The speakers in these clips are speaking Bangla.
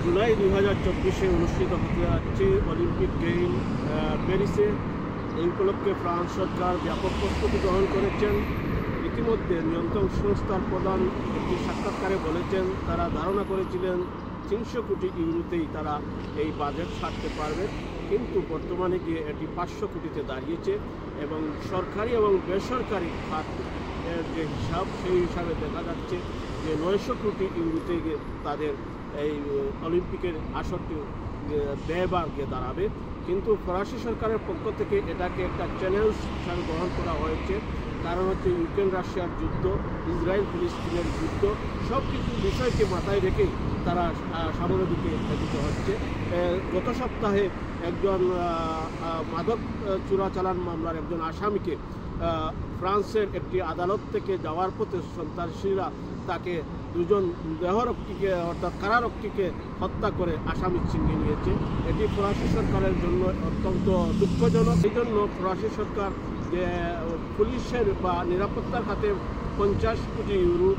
জুলাই 2024 অনুষ্ঠিত হতে যাচ্ছে অলিম্পিক গেম প্যারিসে। এই উপলক্ষে ফ্রান্স সরকার ব্যাপক প্রস্তুতি গ্রহণ করেছেন। ইতিমধ্যে নিয়ন্ত্রণ সংস্থার প্রধান একটি সাক্ষাৎকারে বলেছেন, তারা ধারণা করেছিলেন 300 কোটি ইউরোতেই তারা এই বাজেট ছাড়তে পারবে, কিন্তু বর্তমানে গিয়ে এটি 500 কোটিতে দাঁড়িয়েছে এবং সরকারি এবং বেসরকারি খাত যে হিসাব, সেই হিসাবে দেখা যাচ্ছে যে 900 কোটি ইউরোতে গিয়ে তাদের এই অলিম্পিকের আসরটি ব্যয়ভার গিয়ে দাঁড়াবে। কিন্তু ফরাসি সরকারের পক্ষ থেকে এটাকে একটা চ্যালেঞ্জ হিসাবে গ্রহণ করা হয়েছে। কারণ হচ্ছে ইউক্রেন রাশিয়ার যুদ্ধ, ইসরায়েল ফিলিস্তিনের যুদ্ধ, সব কিছু বিষয়কে মাথায় রেখেই তারা সামনের দিকে এগিয়ে হচ্ছে। গত সপ্তাহে একজন মাদক চোরাচালান মামলার একজন আসামিকে ফ্রান্সের একটি আদালত থেকে যাওয়ার পথে সন্ত্রাসীরা তাকে দুজন দেহরক্ষীকে অর্থাৎ কারারক্ষীকে হত্যা করে আসামি ছিনিয়ে নিয়েছে। এটি ফরাসি সরকারের জন্য অত্যন্ত দুঃখজনক। এই জন্য ফরাসি সরকার যে পুলিশের বা নিরাপত্তার খাতে 50 কোটি ইউরো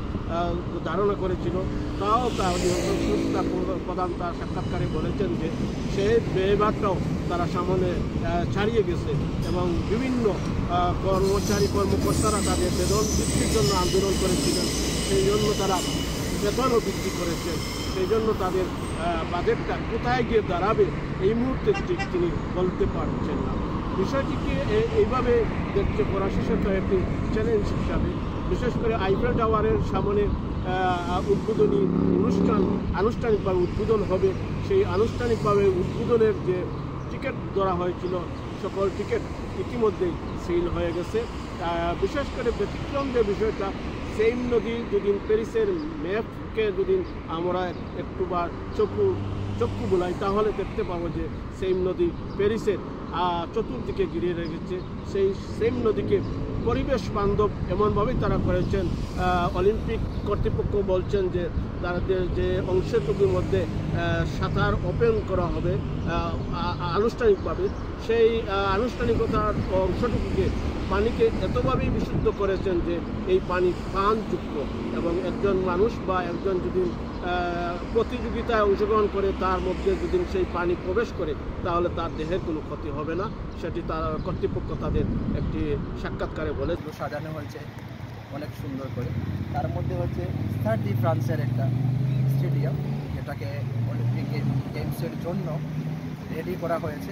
ধারণা করেছিল, তাও তার নিয়ন্ত্রণ সংস্থা প্রধান তার সাক্ষাৎকারে বলেছেন যে সেই ব্যয়ভারটাও তারা সামনে ছাড়িয়ে গেছে এবং বিভিন্ন কর্মকর্তারা তাদের বেতন বৃদ্ধির জন্য আন্দোলন করেছিলেন, সেই জন্য তারা বেতনও বৃদ্ধি করেছেন। সেই জন্য তাদের বাজেটটা কোথায় গিয়ে দাঁড়াবে এই মুহূর্তে ঠিক তিনি বলতে পারছেন না। বিষয়টিকে এইভাবে দেখছে ফরাসি সরকার একটি চ্যালেঞ্জ হিসাবে। বিশেষ করে আইফেল টাওয়ারের সামনে উদ্বোধনী অনুষ্ঠান আনুষ্ঠানিকভাবে উদ্বোধন হবে। সেই আনুষ্ঠানিকভাবে উদ্বোধনের যে টিকিট ধরা হয়েছিল, সকল টিকিট ইতিমধ্যেই সেল হয়ে গেছে। বিশেষ করে ব্যতিক্রম যে বিষয়টা, সেম নদী যদি প্যারিসের ম্যাপকে যদি আমরা একটুবার চক্ষু বোলাই, তাহলে দেখতে পাবো যে সেম নদী প্যারিসের চতুর্দিকে ঘিরে রেখেছে। সেই সেম নদীকে পরিবেশ বান্ধব এমনভাবেই তারা করেছেন। অলিম্পিক কর্তৃপক্ষ বলছেন যে তাদের যে অংশটুকুর মধ্যে সাঁতার ওপেন করা হবে আনুষ্ঠানিকভাবে, সেই আনুষ্ঠানিকতার অংশটুকুকে পানিকে এতভাবেই বিশুদ্ধ করেছেন যে এই পানি পানযুক্ত এবং একজন মানুষ বা একজন যদি প্রতিযোগিতায় অংশগ্রহণ করে তার মধ্যে যদি সেই পানি প্রবেশ করে তাহলে তার দেহের কোনো ক্ষতি হবে না। সেটি তার কর্তৃপক্ষ তাদের একটি সাক্ষাৎকারে বলে সাজানো হয়েছে অনেক সুন্দর করে। তার মধ্যে হচ্ছে স্টাড ডি ফ্রান্সের একটা স্টেডিয়াম, যেটাকে অলিম্পিক গেমসের জন্য রেডি করা হয়েছে।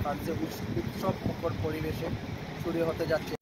ফ্রান্সে উৎসব মুখর পরিবেশে শুরু হতে যাচ্ছে